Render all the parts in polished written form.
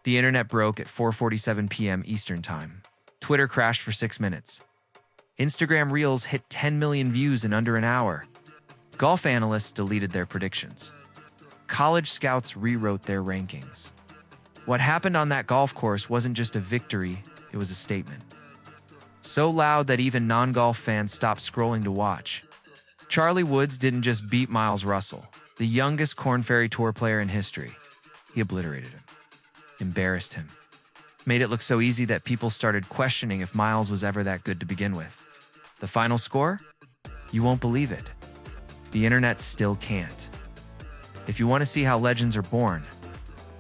The internet broke at 4:47 p.m. Eastern Time. Twitter crashed for 6 minutes. Instagram Reels hit 10 million views in under an hour. Golf analysts deleted their predictions. College scouts rewrote their rankings. What happened on that golf course wasn't just a victory, it was a statement. So loud that even non-golf fans stopped scrolling to watch. Charlie Woods didn't just beat Miles Russell, the youngest Korn Ferry Tour player in history. He obliterated him, embarrassed him, made it look so easy that people started questioning if Miles was ever that good to begin with. The final score? You won't believe it. The internet still can't. If you want to see how legends are born,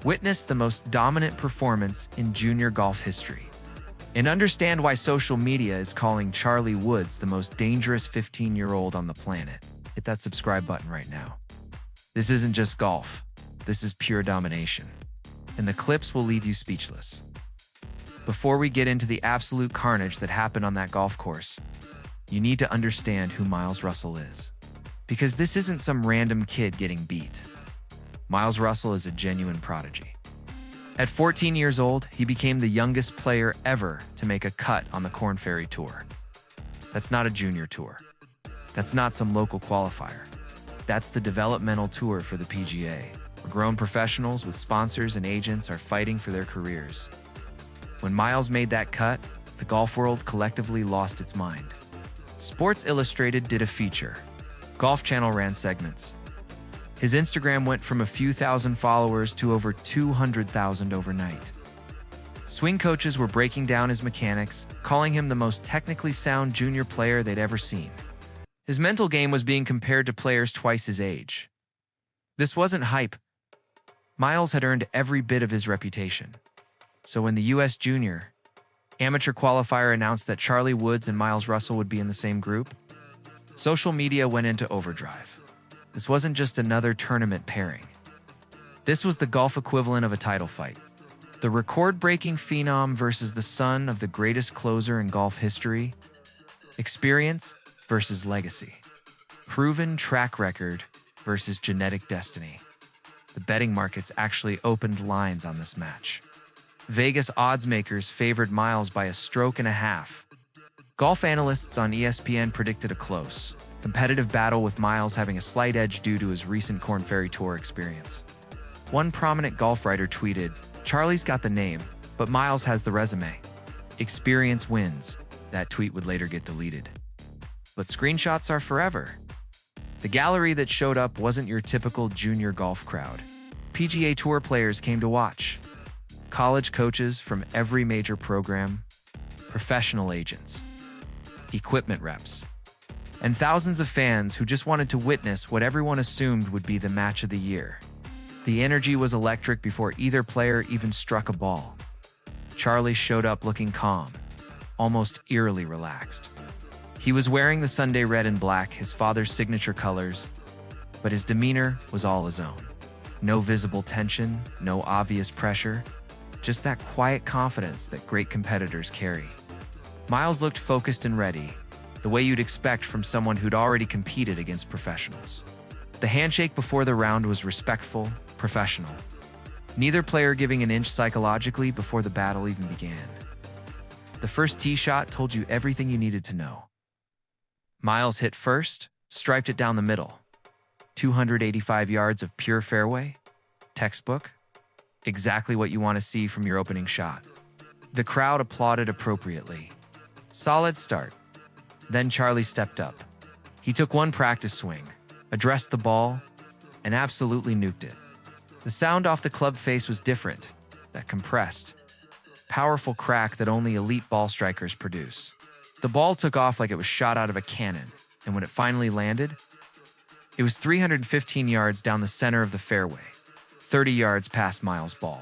witness the most dominant performance in junior golf history. And understand why social media is calling Charlie Woods the most dangerous 15-year-old on the planet. Hit that subscribe button right now. This isn't just golf. This is pure domination. And the clips will leave you speechless. Before we get into the absolute carnage that happened on that golf course, you need to understand who Miles Russell is. Because this isn't some random kid getting beat. Miles Russell is a genuine prodigy. At 14 years old, he became the youngest player ever to make a cut on the Korn Ferry Tour. That's not a junior tour. That's not some local qualifier. That's the developmental tour for the PGA, where grown professionals with sponsors and agents are fighting for their careers. When Miles made that cut, the golf world collectively lost its mind. Sports Illustrated did a feature. Golf Channel ran segments. His Instagram went from a few thousand followers to over 200,000 overnight. Swing coaches were breaking down his mechanics, calling him the most technically sound junior player they'd ever seen. His mental game was being compared to players twice his age. This wasn't hype. Miles had earned every bit of his reputation. So when the U.S. Junior Amateur qualifier announced that Charlie Woods and Miles Russell would be in the same group, social media went into overdrive. This wasn't just another tournament pairing. This was the golf equivalent of a title fight. The record-breaking phenom versus the son of the greatest closer in golf history. Experience versus legacy. Proven track record versus genetic destiny. The betting markets actually opened lines on this match. Vegas odds makers favored Miles by a stroke and a half. Golf analysts on ESPN predicted a close, competitive battle with Miles having a slight edge due to his recent Korn Ferry Tour experience. One prominent golf writer tweeted, "Charlie's got the name, but Miles has the resume. Experience wins." That tweet would later get deleted. But screenshots are forever. The gallery that showed up wasn't your typical junior golf crowd. PGA Tour players came to watch. College coaches from every major program, professional agents, equipment reps, and thousands of fans who just wanted to witness what everyone assumed would be the match of the year. The energy was electric before either player even struck a ball. Charlie showed up looking calm, almost eerily relaxed. He was wearing the Sunday red and black, his father's signature colors, but his demeanor was all his own. No visible tension, no obvious pressure, just that quiet confidence that great competitors carry. Miles looked focused and ready, the way you'd expect from someone who'd already competed against professionals. The handshake before the round was respectful, professional. Neither player giving an inch psychologically before the battle even began. The first tee shot told you everything you needed to know. Miles hit first, striped it down the middle. 285 yards of pure fairway. Textbook. Exactly what you want to see from your opening shot. The crowd applauded appropriately. Solid start. Then Charlie stepped up. He took one practice swing, addressed the ball, and absolutely nuked it. The sound off the club face was different, that compressed, powerful crack that only elite ball strikers produce. The ball took off like it was shot out of a cannon, and when it finally landed, it was 315 yards down the center of the fairway, 30 yards past Miles' ball.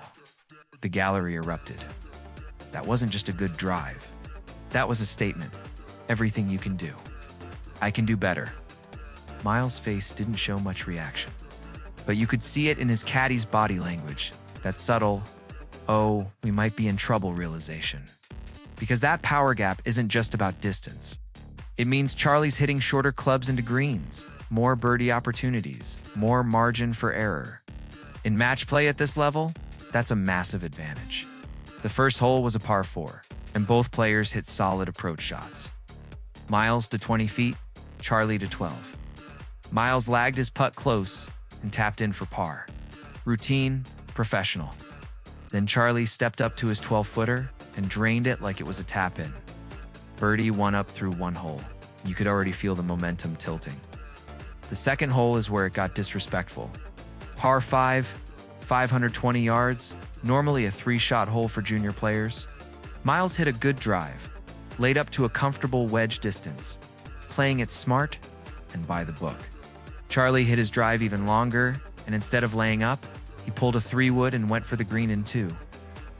The gallery erupted. That wasn't just a good drive. That was a statement. Everything you can do. I can do better. Miles' face didn't show much reaction, but you could see it in his caddy's body language, that subtle, "Oh, we might be in trouble" realization. Because that power gap isn't just about distance. It means Charlie's hitting shorter clubs into greens, more birdie opportunities, more margin for error. In match play at this level, That's a massive advantage. The first hole was a par 4, and both players hit solid approach shots. Miles to 20 feet, Charlie to 12. Miles lagged his putt close and tapped in for par. Routine, professional. Then Charlie stepped up to his 12-footer and drained it like it was a tap-in. Birdie won up through one hole. You could already feel the momentum tilting. The second hole is where it got disrespectful. Par 5, 520 yards, normally a 3-shot hole for junior players. Miles hit a good drive, laid up to a comfortable wedge distance, playing it smart and by the book. Charlie hit his drive even longer, and instead of laying up, he pulled a 3-wood and went for the green in 2.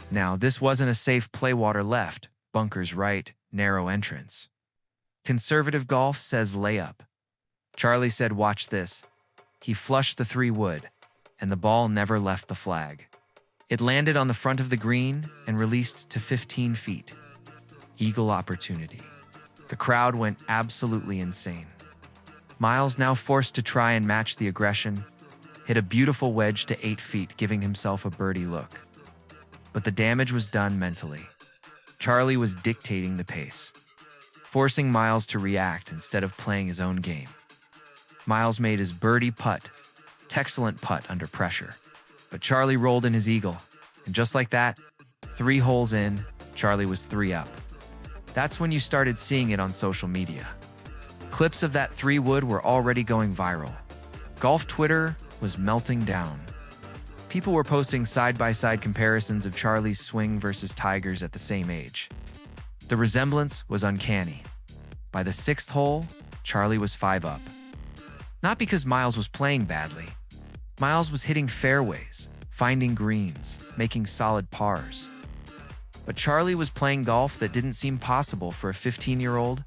Now, this wasn't a safe play, water left, bunkers right, narrow entrance. Conservative golf says layup. Charlie said, watch this. He flushed the 3-wood, and the ball never left the flag. It landed on the front of the green and released to 15 feet. Eagle opportunity. The crowd went absolutely insane. Miles, now forced to try and match the aggression, hit a beautiful wedge to 8 feet, giving himself a birdie look. But the damage was done mentally. Charlie was dictating the pace, forcing Miles to react instead of playing his own game. Miles made his birdie putt, excellent putt under pressure. But Charlie rolled in his eagle, and just like that, 3 holes in, Charlie was 3 up. That's when you started seeing it on social media. Clips of that 3-wood were already going viral. Golf Twitter was melting down. People were posting side-by-side comparisons of Charlie's swing versus Tiger's at the same age. The resemblance was uncanny. By the 6th hole, Charlie was 5 up. Not because Miles was playing badly. Miles was hitting fairways, finding greens, making solid pars. But Charlie was playing golf that didn't seem possible for a 15-year-old.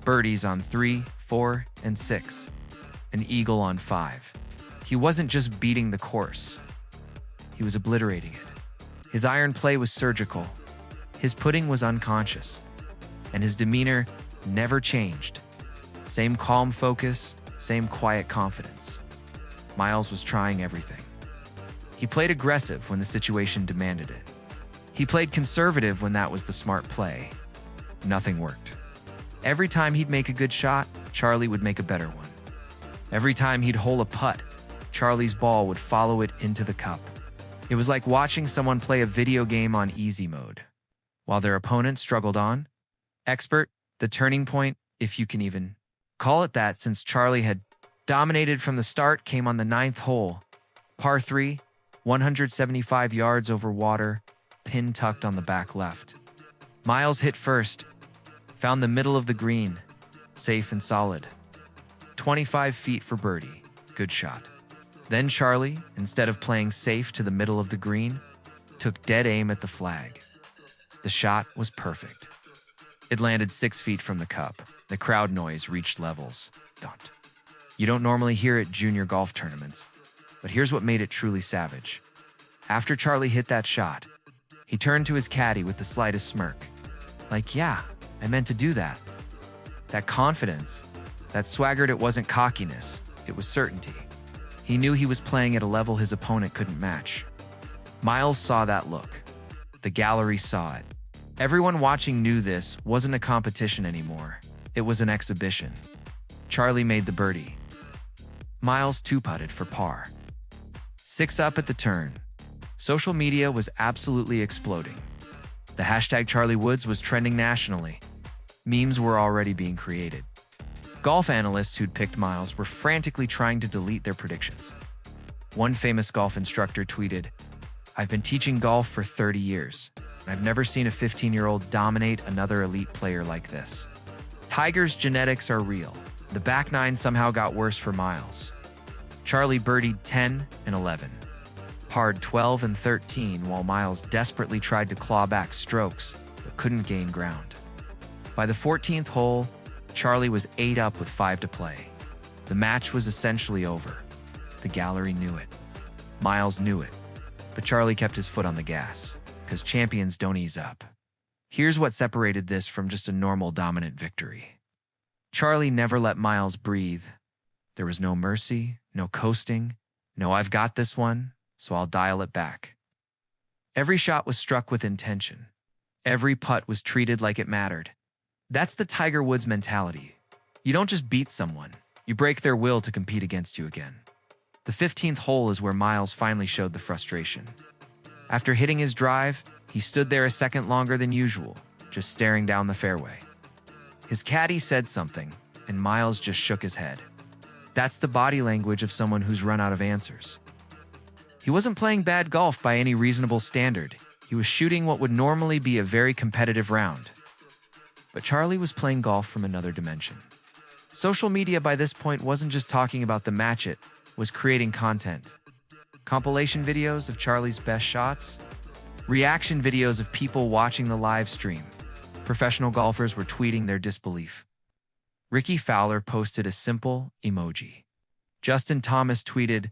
Birdies on 3, 4, and 6. An eagle on 5. He wasn't just beating the course. He was obliterating it. His iron play was surgical. His putting was unconscious. And his demeanor never changed. Same calm focus, same quiet confidence. Miles was trying everything. He played aggressive when the situation demanded it. He played conservative when that was the smart play. Nothing worked. Every time he'd make a good shot, Charlie would make a better one. Every time he'd hole a putt, Charlie's ball would follow it into the cup. It was like watching someone play a video game on easy mode, while their opponent struggled on. Expert, the turning point, if you can even call it that, since Charlie had dominated from the start, came on the 9th hole. Par 3, 175 yards over water, pin tucked on the back left. Miles hit first, found the middle of the green, safe and solid. 25 feet for birdie, good shot. Then Charlie, instead of playing safe to the middle of the green, took dead aim at the flag. The shot was perfect. It landed 6 feet from the cup. The crowd noise reached levels. You don't normally hear at junior golf tournaments, but here's what made it truly savage. After Charlie hit that shot, he turned to his caddy with the slightest smirk. Like, yeah, I meant to do that. That confidence, that swagger, it wasn't cockiness, it was certainty. He knew he was playing at a level his opponent couldn't match. Miles saw that look. The gallery saw it. Everyone watching knew this wasn't a competition anymore. It was an exhibition. Charlie made the birdie. Miles 2-putted for par. 6 up at the turn. Social media was absolutely exploding. The hashtag Charlie Woods was trending nationally. Memes were already being created. Golf analysts who'd picked Miles were frantically trying to delete their predictions. One famous golf instructor tweeted, "I've been teaching golf for 30 years, and I've never seen a 15-year-old dominate another elite player like this." Tiger's genetics are real. The back nine somehow got worse for Miles. Charlie birdied 10 and 11, parred 12 and 13, while Miles desperately tried to claw back strokes but couldn't gain ground. By the 14th hole, Charlie was 8 up with 5 to play. The match was essentially over. The gallery knew it. Miles knew it. But Charlie kept his foot on the gas, because champions don't ease up. Here's what separated this from just a normal dominant victory. Charlie never let Miles breathe. There was no mercy, no coasting, no "I've got this one, so I'll dial it back." Every shot was struck with intention. Every putt was treated like it mattered. That's the Tiger Woods mentality. You don't just beat someone, you break their will to compete against you again. The 15th hole is where Miles finally showed the frustration. After hitting his drive, he stood there a second longer than usual, just staring down the fairway. His caddy said something, and Miles just shook his head. That's the body language of someone who's run out of answers. He wasn't playing bad golf by any reasonable standard. He was shooting what would normally be a very competitive round. But Charlie was playing golf from another dimension. Social media by this point wasn't just talking about the match, it was creating content. Compilation videos of Charlie's best shots, reaction videos of people watching the live stream. Professional golfers were tweeting their disbelief. Ricky Fowler posted a simple emoji. Justin Thomas tweeted,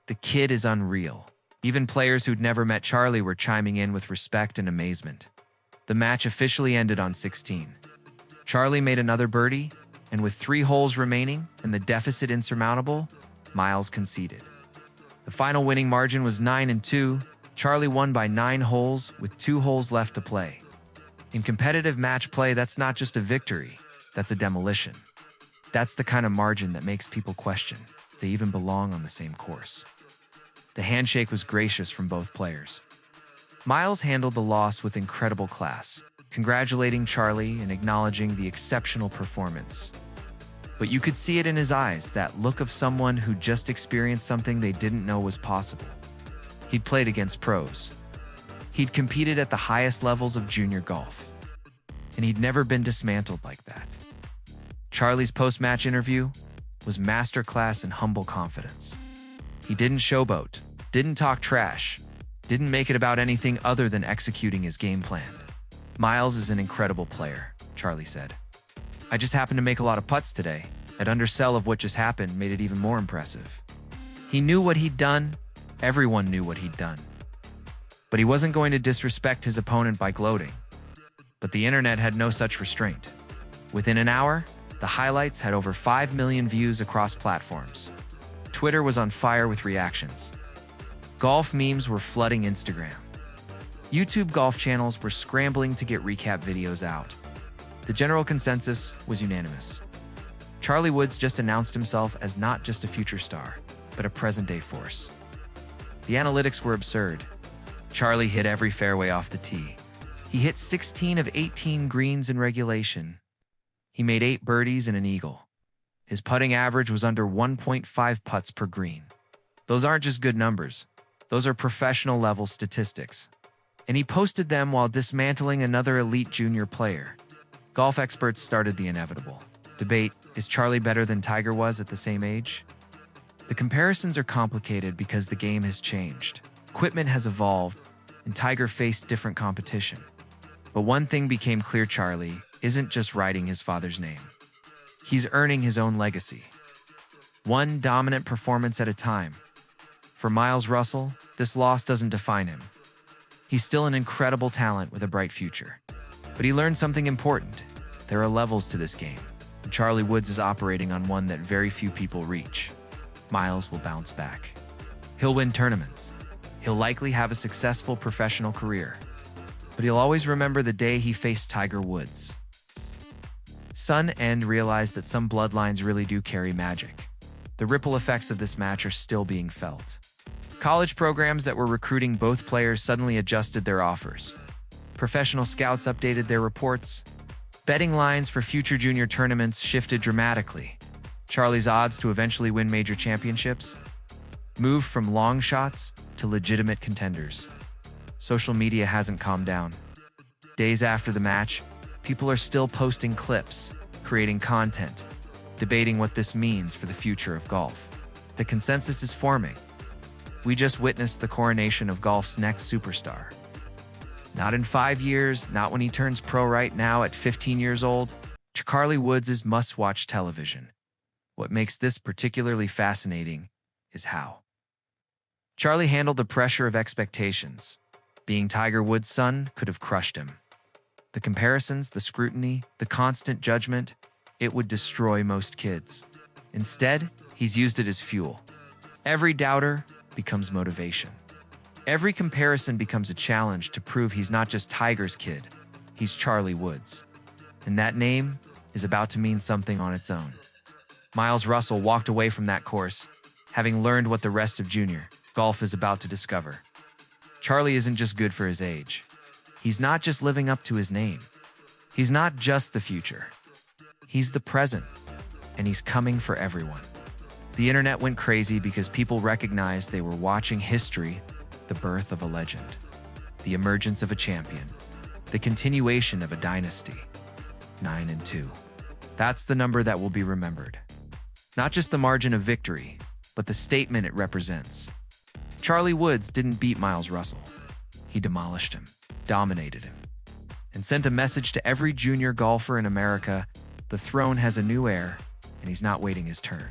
"The kid is unreal." Even players who'd never met Charlie were chiming in with respect and amazement. The match officially ended on 16. Charlie made another birdie, and with 3 holes remaining and the deficit insurmountable, Miles conceded. The final winning margin was 9-2. Charlie won by 9 holes with 2 holes left to play. In competitive match play, that's not just a victory, that's a demolition. That's the kind of margin that makes people question if they even belong on the same course. The handshake was gracious from both players. Miles handled the loss with incredible class, congratulating Charlie and acknowledging the exceptional performance. But you could see it in his eyes, that look of someone who just experienced something they didn't know was possible. He'd played against pros. He'd competed at the highest levels of junior golf. And he'd never been dismantled like that. Charlie's post-match interview was masterclass in humble confidence. He didn't showboat, didn't talk trash, didn't make it about anything other than executing his game plan. "Miles is an incredible player," Charlie said. "I just happened to make a lot of putts today. That undersell of what just happened made it even more impressive." He knew what he'd done. Everyone knew what he'd done. But he wasn't going to disrespect his opponent by gloating. But the internet had no such restraint. Within an hour, the highlights had over 5 million views across platforms. Twitter was on fire with reactions. Golf memes were flooding Instagram. YouTube golf channels were scrambling to get recap videos out. The general consensus was unanimous. Charlie Woods just announced himself as not just a future star, but a present-day force. The analytics were absurd. Charlie hit every fairway off the tee. He hit 16 of 18 greens in regulation. He made 8 birdies and an eagle. His putting average was under 1.5 putts per green. Those aren't just good numbers. Those are professional-level statistics. And he posted them while dismantling another elite junior player. Golf experts started the inevitable debate: is Charlie better than Tiger was at the same age? The comparisons are complicated because the game has changed. Equipment has evolved, and Tiger faced different competition. But one thing became clear: Charlie isn't just riding his father's name. He's earning his own legacy. One dominant performance at a time. For Miles Russell, this loss doesn't define him. He's still an incredible talent with a bright future. But he learned something important. There are levels to this game, and Charlie Woods is operating on one that very few people reach. Miles will bounce back. He'll win tournaments. He'll likely have a successful professional career. But he'll always remember the day he faced Tiger Woods' son and realized that some bloodlines really do carry magic. The ripple effects of this match are still being felt. College programs that were recruiting both players suddenly adjusted their offers. Professional scouts updated their reports. Betting lines for future junior tournaments shifted dramatically. Charlie's odds to eventually win major championships moved from long shots to legitimate contenders. Social media hasn't calmed down. Days after the match, people are still posting clips, creating content, debating what this means for the future of golf. The consensus is forming. We just witnessed the coronation of golf's next superstar. Not in 5 years, not when he turns pro right now at 15 years old. Charlie Woods is must-watch television. What makes this particularly fascinating is how Charlie handled the pressure of expectations. Being Tiger Woods' son could have crushed him. The comparisons, the scrutiny, the constant judgment, it would destroy most kids. Instead, he's used it as fuel. Every doubter becomes motivation. Every comparison becomes a challenge to prove he's not just Tiger's kid, he's Charlie Woods. And that name is about to mean something on its own. Miles Russell walked away from that course, having learned what the rest of junior golf is about to discover. Charlie isn't just good for his age. He's not just living up to his name. He's not just the future. He's the present, and he's coming for everyone. The internet went crazy because people recognized they were watching history, the birth of a legend, the emergence of a champion, the continuation of a dynasty. 9-2. That's the number that will be remembered. Not just the margin of victory, but the statement it represents. Charlie Woods didn't beat Miles Russell. He demolished him, dominated him, and sent a message to every junior golfer in America: the throne has a new heir, and he's not waiting his turn.